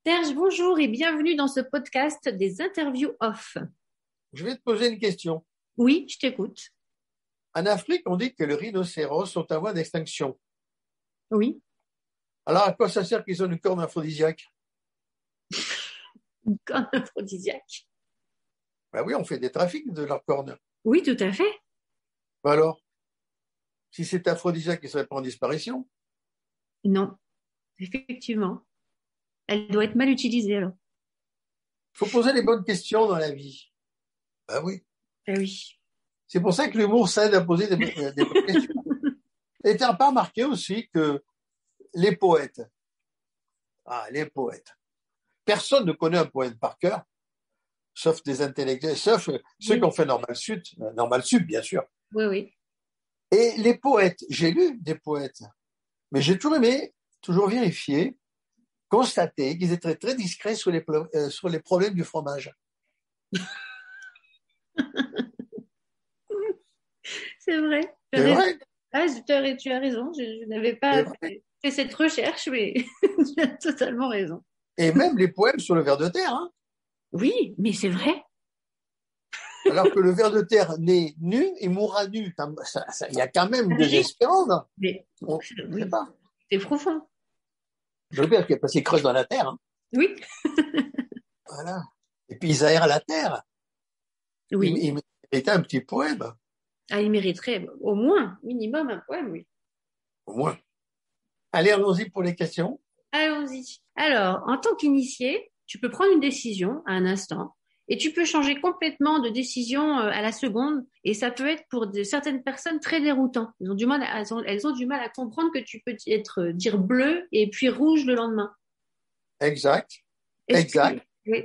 Serge, bonjour et bienvenue dans ce podcast des interviews off. Je vais te poser une question. Oui, je t'écoute. En Afrique, on dit que les rhinocéros sont en voie d'extinction. Oui. Alors, à quoi ça sert qu'ils ont une corne aphrodisiaque? Une corne aphrodisiaque. Ben oui, on fait des trafics de leurs cornes. Oui, tout à fait. Ben alors, si c'est aphrodisiaque, ils ne seraient pas en disparition. Non, effectivement. Elle doit être mal utilisée alors. Il faut poser les bonnes questions dans la vie. Ben oui. Ah oui. C'est pour ça que l'humour, ça aide à poser des bonnes questions. Et tu n'as pas remarqué aussi que les poètes, personne ne connaît un poète par cœur, sauf des intellectuels, sauf ceux qui ont fait Normal Sup, bien sûr. Oui, oui. Et les poètes, j'ai lu des poètes, mais j'ai toujours aimé, toujours vérifier, constater qu'ils étaient très discrets sur les problèmes du fromage. C'est vrai. C'est vrai, Ah, tu as raison. Je n'avais c'est pas vrai. fait cette recherche, mais tu as totalement raison. Et même les poèmes sur le ver de terre, hein. Oui, mais c'est vrai. Alors que le ver de terre naît nu et mourra nu. Il y a quand même des espérances. Mais On ne sait oui, pas. c'est profond. Je veux dire qu'il parce qu'ils creusent dans la terre. Hein. Oui. Voilà. Et puis ils aèrent la terre. Oui. Ils méritaient un petit poème, Ah, il mériterait au moins, minimum, un poème, oui. au moins. Allez, allons-y pour les questions. Allons-y. Alors, en tant qu'initié, tu peux prendre une décision à un instant et tu peux changer complètement de décision à la seconde. Et ça peut être pour certaines personnes très déroutant. Elles ont du mal à comprendre que tu peux dire bleu et puis rouge le lendemain. Exact. Est-ce que, Exact. oui.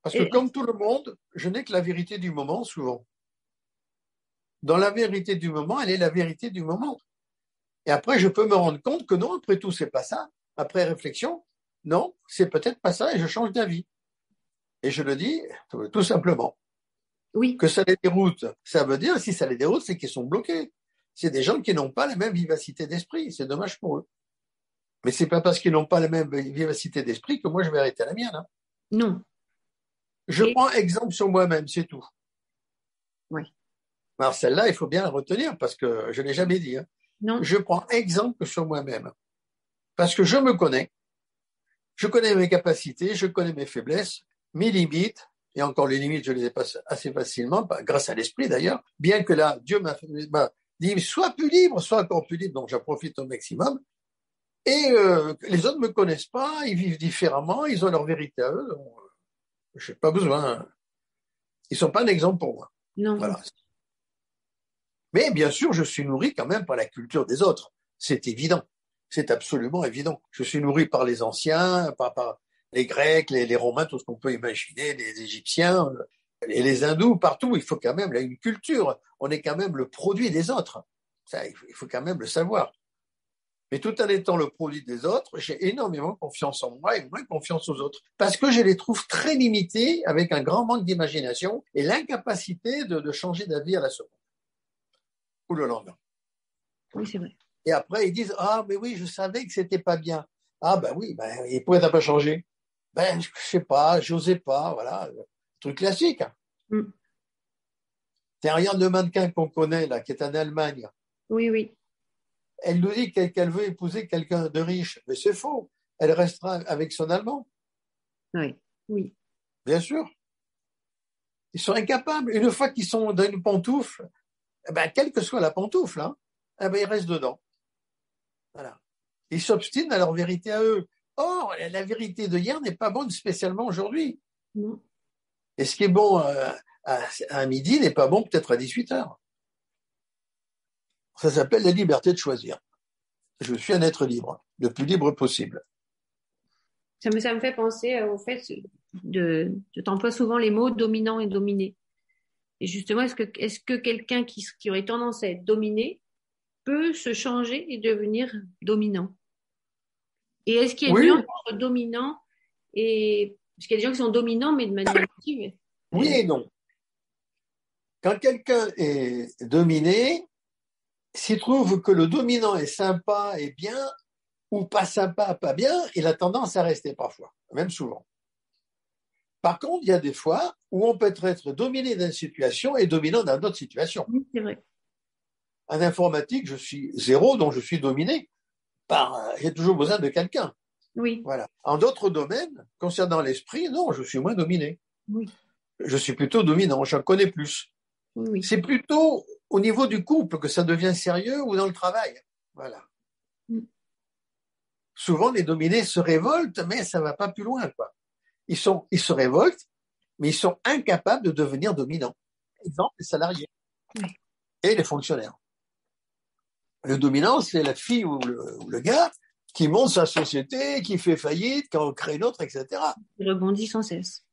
Parce que comme tout le monde, je n'ai que la vérité du moment souvent. Dans la vérité du moment, elle est la vérité du moment. Et après, je peux me rendre compte que non, après tout, c'est pas ça. Après réflexion, non, c'est peut-être pas ça et je change d'avis. Et je le dis tout simplement. Oui. Que ça les déroute, ça veut dire, si ça les déroute, c'est qu'ils sont bloqués. C'est des gens qui n'ont pas la même vivacité d'esprit. C'est dommage pour eux. Mais c'est pas parce qu'ils n'ont pas la même vivacité d'esprit que moi, je vais arrêter la mienne. Hein. Non. Je prends exemple sur moi-même, c'est tout. Oui. Alors celle-là, il faut bien la retenir parce que je ne l'ai jamais dit. Hein. Non. Je prends exemple sur moi-même parce que je me connais. Je connais mes capacités, je connais mes faiblesses, mes limites, et encore les limites, je les dépasse assez facilement, grâce à l'esprit d'ailleurs, bien que là, Dieu m'a dit, sois plus libre, sois encore plus libre, donc j'en profite au maximum. Et les autres ne me connaissent pas, ils vivent différemment, ils ont leur vérité à eux, donc je n'ai pas besoin. Ils ne sont pas un exemple pour moi. Non. Voilà. Mais bien sûr, je suis nourri quand même par la culture des autres. C'est évident. C'est absolument évident. Je suis nourri par les anciens, par les Grecs, les Romains, tout ce qu'on peut imaginer, les Égyptiens, et les Hindous, partout. Il faut quand même, là, une culture. On est quand même le produit des autres. Ça, il faut quand même le savoir. Mais tout en étant le produit des autres, j'ai énormément confiance en moi et moins confiance aux autres. Parce que je les trouve très limités, avec un grand manque d'imagination et l'incapacité de changer d'avis à la seconde. Ou le lendemain. Oui, c'est vrai. Et après, ils disent, ah, mais oui, je savais que c'était pas bien. Ah, ben oui, ben, et pourquoi t'as pas changé? Ben, je sais pas, j'osais pas, voilà. Truc classique. Mm. Regarde le mannequin qu'on connaît, là, qui est en Allemagne. Oui, oui. Elle nous dit qu'elle veut épouser quelqu'un de riche. Mais c'est faux. Elle restera avec son Allemand. Oui, oui. Bien sûr. Ils sont incapables. Une fois qu'ils sont dans une pantoufle, ben, quelle que soit la pantoufle, hein, eh ben, ils restent dedans. Voilà. Ils s'obstinent à leur vérité à eux. Or, la vérité de hier n'est pas bonne spécialement aujourd'hui. Non. Et ce qui est bon à midi n'est pas bon peut-être à 18h. Ça s'appelle la liberté de choisir. Je suis un être libre, le plus libre possible. Ça me fait penser au fait je t'emploie souvent les mots dominant et dominé. Et justement, est-ce que quelqu'un qui aurait tendance à être dominé peut se changer et devenir dominant? Et est-ce qu'il y a une Oui, nuance entre dominant et... Parce qu'il y a des gens qui sont dominants, mais de manière active. oui et non. Quand quelqu'un est dominé, s'il trouve que le dominant est sympa et bien, ou pas sympa, pas bien, il a tendance à rester parfois, même souvent. Par contre, il y a des fois où on peut être dominé d'une situation et dominant dans d'autres situations. Oui, c'est vrai. En informatique, je suis zéro, donc je suis dominé par, j'ai toujours besoin de quelqu'un. Oui. Voilà. En d'autres domaines, concernant l'esprit, non, je suis moins dominé. Oui. Je suis plutôt dominant, j'en connais plus. Oui. C'est plutôt au niveau du couple que ça devient sérieux ou dans le travail. Voilà. Souvent, les dominés se révoltent, mais ça va pas plus loin, quoi. Ils se révoltent, mais ils sont incapables de devenir dominants. Exemple, les salariés et les fonctionnaires. Le dominant, c'est la fille ou le gars qui monte sa société, qui fait faillite, qui en crée une autre, etc. Il rebondit sans cesse.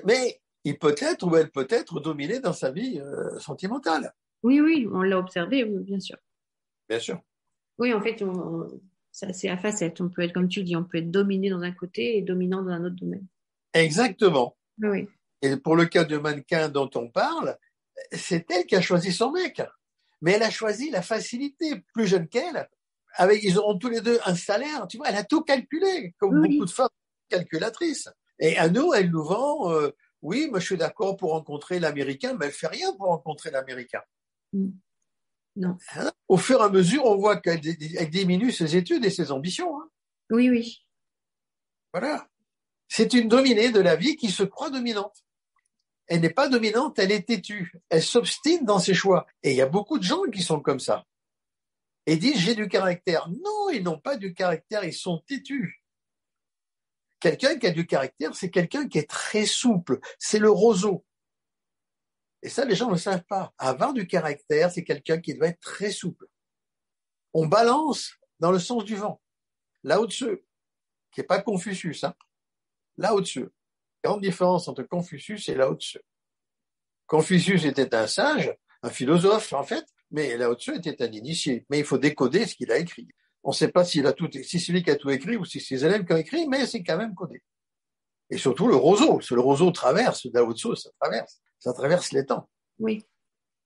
Mais il peut être ou elle peut être dominée dans sa vie sentimentale. Oui, oui, on l'a observé, oui, bien sûr. Bien sûr. Oui, en fait, ça, c'est à facettes. On peut être, comme tu dis, on peut être dominé dans un côté et dominant dans un autre domaine. Exactement. Oui. Et pour le cas de mannequin dont on parle, c'est elle qui a choisi son mec. Mais elle a choisi la facilité. Plus jeune qu'elle, ils auront tous les deux un salaire. Tu vois, elle a tout calculé, comme beaucoup de femmes calculatrices. Et à nous, elle nous vend, oui, moi je suis d'accord pour rencontrer l'Américain, mais elle fait rien pour rencontrer l'Américain. Non. Au fur et à mesure, on voit qu'elle diminue ses études et ses ambitions. Hein. Oui, oui. Voilà. C'est une dominée de la vie qui se croit dominante. Elle n'est pas dominante, elle est têtue. Elle s'obstine dans ses choix. Et il y a beaucoup de gens qui sont comme ça. Et disent, j'ai du caractère. Non, ils n'ont pas du caractère, ils sont têtus. Quelqu'un qui a du caractère, c'est quelqu'un qui est très souple. C'est le roseau. Et ça, les gens ne le savent pas. Avoir du caractère, c'est quelqu'un qui doit être très souple. On balance dans le sens du vent. Lao Tzu, qui n'est pas Confucius, hein. Lao Tzu. Grande différence entre Confucius et Lao Tzu. Confucius était un sage, un philosophe en fait, mais Lao Tzu était un initié. Mais il faut décoder ce qu'il a écrit. On ne sait pas si c'est lui qui a tout écrit ou si c'est ses élèves qui ont écrit, mais c'est quand même codé. Et surtout le roseau. Le roseau traverse, Lao Tzu, ça traverse les temps. Oui.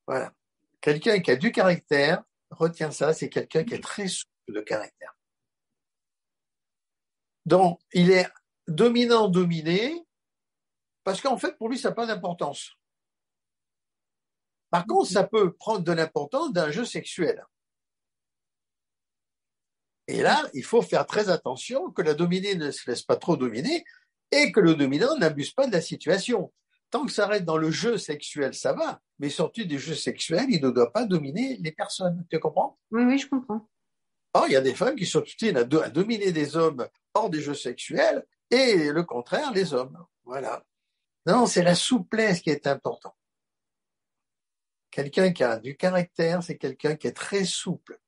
Voilà. Quelqu'un qui a du caractère, retiens ça, c'est quelqu'un qui est très souple de caractère. Donc, il est dominant-dominé, parce qu'en fait, pour lui, ça n'a pas d'importance. Par contre, ça peut prendre de l'importance d'un jeu sexuel. Et là, il faut faire très attention que la dominée ne se laisse pas trop dominer et que le dominant n'abuse pas de la situation. Tant que ça reste dans le jeu sexuel, ça va. Mais sorti du jeu sexuel, il ne doit pas dominer les personnes. Tu comprends? Oui, oui, je comprends. Or, il y a des femmes qui s'obstinent à dominer des hommes hors des jeux sexuels et le contraire, les hommes. Voilà. Non, c'est la souplesse qui est importante. Quelqu'un qui a du caractère, c'est quelqu'un qui est très souple.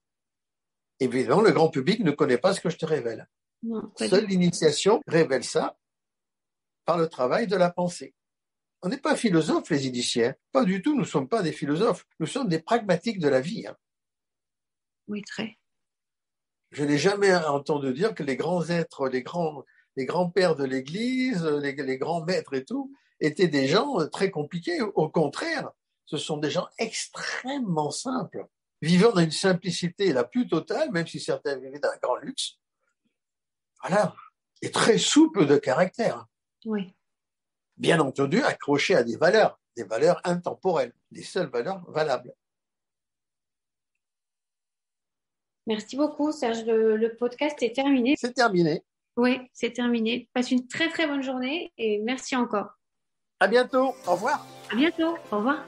Évidemment, le grand public ne connaît pas ce que je te révèle. Non, Seule l'initiation révèle ça par le travail de la pensée. On n'est pas philosophes, les initiés. Hein. Pas du tout, nous ne sommes pas des philosophes. Nous sommes des pragmatiques de la vie. Hein. Oui, très. Je n'ai jamais entendu dire que les grands êtres, les grands-pères de l'Église, les grands maîtres et tout, étaient des gens très compliqués. Au contraire, ce sont des gens extrêmement simples, vivant dans une simplicité la plus totale, même si certains vivaient dans un grand luxe. Voilà. Et très souples de caractère. Oui. Bien entendu, accrochés à des valeurs intemporelles, les seules valeurs valables. Merci beaucoup, Serge. Le podcast est terminé. C'est terminé. Oui, c'est terminé. Passe une très, très bonne journée et merci encore. À bientôt. Au revoir. À bientôt. Au revoir.